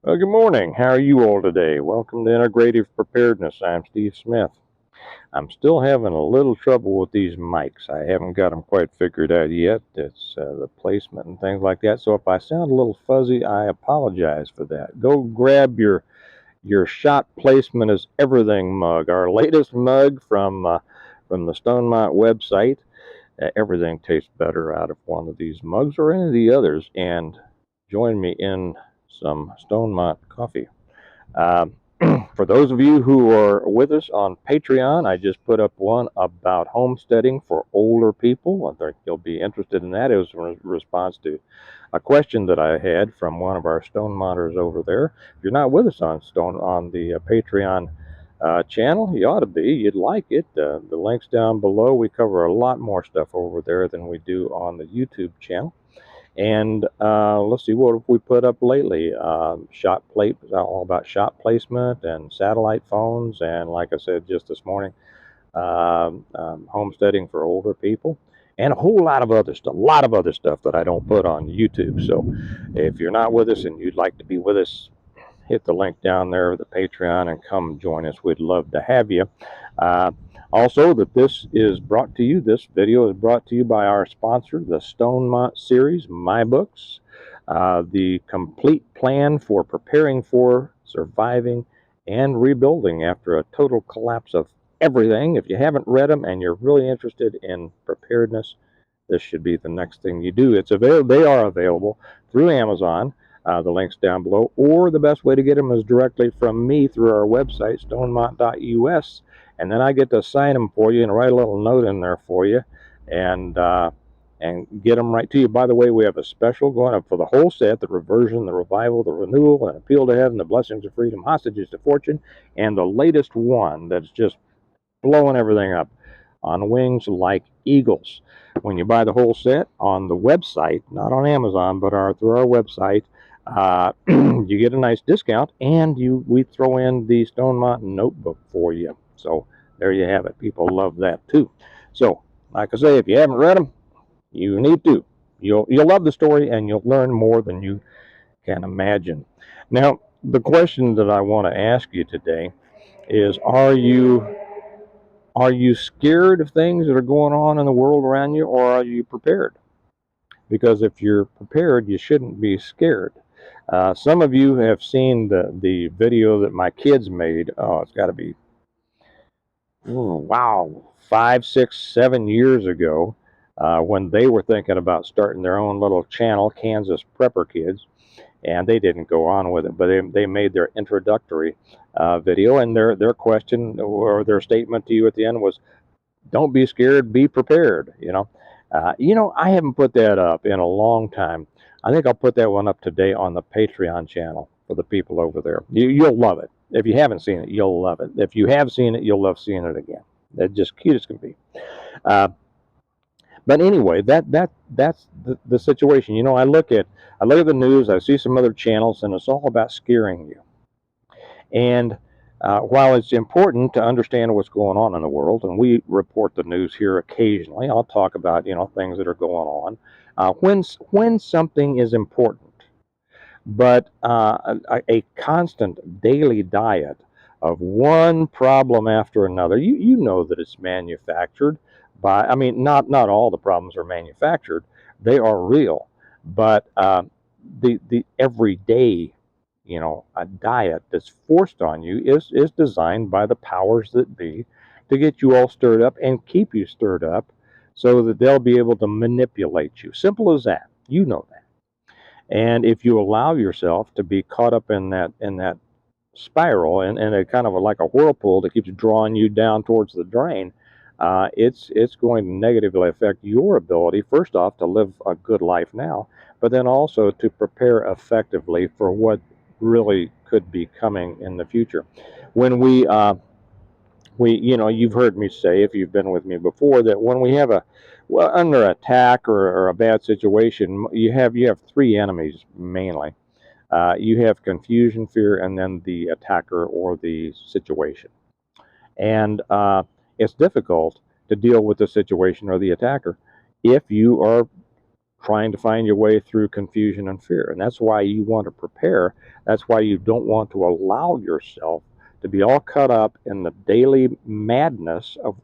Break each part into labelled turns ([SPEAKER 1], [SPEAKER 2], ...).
[SPEAKER 1] Well, good morning. How are you all today? Welcome to Integrative Preparedness. I'm Steve Smith. I'm still having a little trouble with these mics. I haven't got them quite figured out yet. It's the placement and things like that. So if I sound a little fuzzy, I apologize for that. Go grab your shot placement is everything mug, our latest mug from the Stonemont website. Everything tastes better out of one of these mugs or any of the others. And join me in some Stonemont coffee. Um, for those of you who are with us on Patreon, I just put up one about homesteading for older people. I think you'll be interested in that. It was in response to a question that I had from one of our Stonemonters over there. If you're not with us on the Patreon channel, you ought to be. You'd like it. The links down below. We cover a lot more stuff over there than we do on the YouTube channel. And let's see, what have we put up lately? Shot plate, all about shot placement and satellite phones. And like I said just this morning, homesteading for older people. And a whole lot of other stuff that I don't put on YouTube. So if you're not with us and you'd like to be with us, hit the link down there, the Patreon, and come join us. We'd love to have you. Uh, also, this video is brought to you by our sponsor, the Stonemont series, My Books, the complete plan for preparing for, surviving, and rebuilding after a total collapse of everything. If you haven't read them and you're really interested in preparedness, this should be the next thing you do. They are available through Amazon. The link's down below, or the best way to get them is directly from me through our website, stonemont.us, and then I get to sign them for you and write a little note in there for you, and get them right to you. By the way, we have a special going up for the whole set: the reversion, the revival, the renewal, and appeal to heaven, the blessings of freedom, hostages to fortune, and the latest one that's just blowing everything up, On Wings Like Eagles. When you buy the whole set on the website, not on Amazon, but through our website, you get a nice discount, and we throw in the Stonemont notebook for you. So there you have it. People love that too. So, like I say, if you haven't read them, you need to. You'll love the story, and you'll learn more than you can imagine. Now, the question that I want to ask you today is: Are you scared of things that are going on in the world around you, or are you prepared? Because if you're prepared, you shouldn't be scared. Some of you have seen the video that my kids made. Oh, it's got to be, wow, 5, 6, 7 years ago, when they were thinking about starting their own little channel, Kansas Prepper Kids, and they didn't go on with it, but they made their introductory video, and their question or their statement to you at the end was, don't be scared, be prepared. I haven't put that up in a long time. I think I'll put that one up today on the Patreon channel for the people over there. You'll love it. If you haven't seen it, you'll love it. If you have seen it, you'll love seeing it again. It's just cute as can be. Uh, but anyway, that's the situation. I look at the news. I see some other channels, and it's all about scaring you. And while it's important to understand what's going on in the world, and we report the news here occasionally, I'll talk about things that are going on when something is important. But a constant daily diet of one problem after another, you know that it's manufactured by. I mean, not all the problems are manufactured; they are real. But the everyday a diet that's forced on you is designed by the powers that be to get you all stirred up and keep you stirred up so that they'll be able to manipulate you. Simple as that. You know that. And if you allow yourself to be caught up in that spiral and a kind of like a whirlpool that keeps drawing you down towards the drain, it's going to negatively affect your ability, first off, to live a good life now, but then also to prepare effectively for what really could be coming in the future. When you've heard me say, if you've been with me before, that when we have under attack or a bad situation, you have three enemies mainly. You have confusion, fear, and then the attacker or the situation. And it's difficult to deal with the situation or the attacker if you are trying to find your way through confusion and fear. And that's why you want to prepare. That's why you don't want to allow yourself to be all caught up in the daily madness of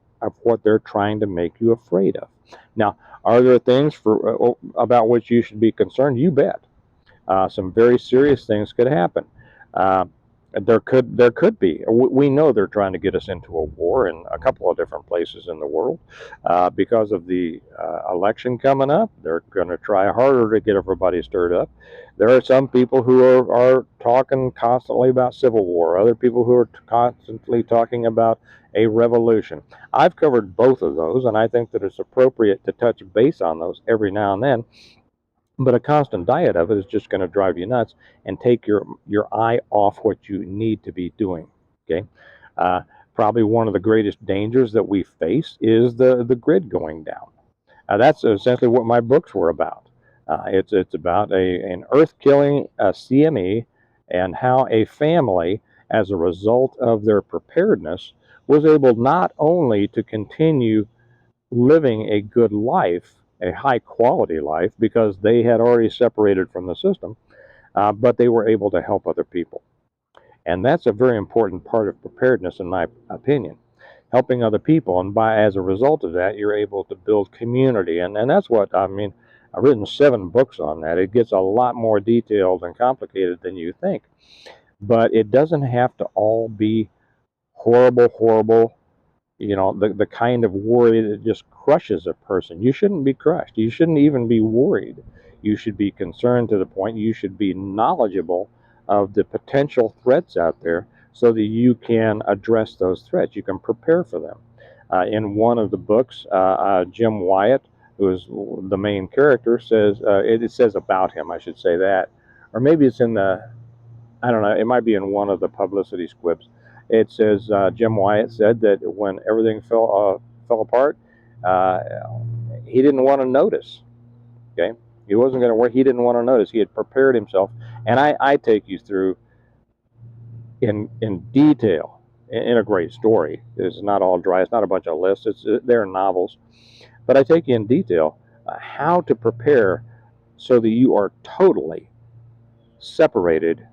[SPEAKER 1] what they're trying to make you afraid of. Now, are there things about which you should be concerned? You bet. Some very serious things could happen. Uh, there could be. We know they're trying to get us into a war in a couple of different places in the world because of the election coming up. They're going to try harder to get everybody stirred up. There are some people who are talking constantly about civil war. Other people who are constantly talking about a revolution. I've covered both of those, and I think that it's appropriate to touch base on those every now and then, but a constant diet of it is just going to drive you nuts and take your eye off what you need to be doing. Okay, uh, probably one of the greatest dangers that we face is the grid going down. That's essentially what my books were about. It's about an earth killing CME and how a family, as a result of their preparedness, was able not only to continue living a good life, a high quality life, because they had already separated from the system, but they were able to help other people. And that's a very important part of preparedness, in my opinion, helping other people. And as a result of that, you're able to build community. And that's what I mean. I've written 7 books on that. It gets a lot more detailed and complicated than you think. But it doesn't have to all be horrible, horrible, the kind of worry that just crushes a person. You shouldn't be crushed. You shouldn't even be worried. You should be concerned to the point you should be knowledgeable of the potential threats out there so that you can address those threats. You can prepare for them. In one of the books, Jim Wyatt, who is the main character, says, it says about him, I should say that, or maybe it's in the, I don't know, it might be in one of the publicity squibs. It says Jim Wyatt said that when everything fell apart, uh, he didn't want to notice. Okay, he wasn't going to work. He didn't want to notice. He had prepared himself, and I take you through in detail in a great story. It's not all dry. It's not a bunch of lists. They're novels, but I take you in detail how to prepare so that you are totally separated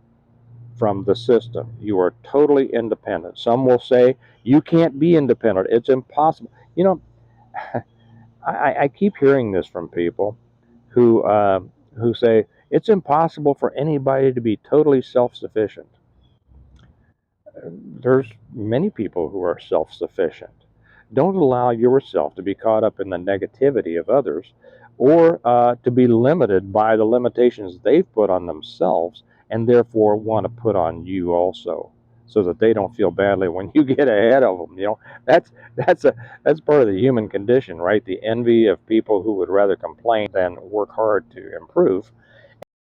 [SPEAKER 1] from the system. You are totally independent. Some will say you can't be independent. It's impossible. I keep hearing this from people who say it's impossible for anybody to be totally self-sufficient. There's many people who are self-sufficient. Don't allow yourself to be caught up in the negativity of others or to be limited by the limitations they've put on themselves and therefore want to put on you also so that they don't feel badly when you get ahead of them. That's part of the human condition, right? The envy of people who would rather complain than work hard to improve.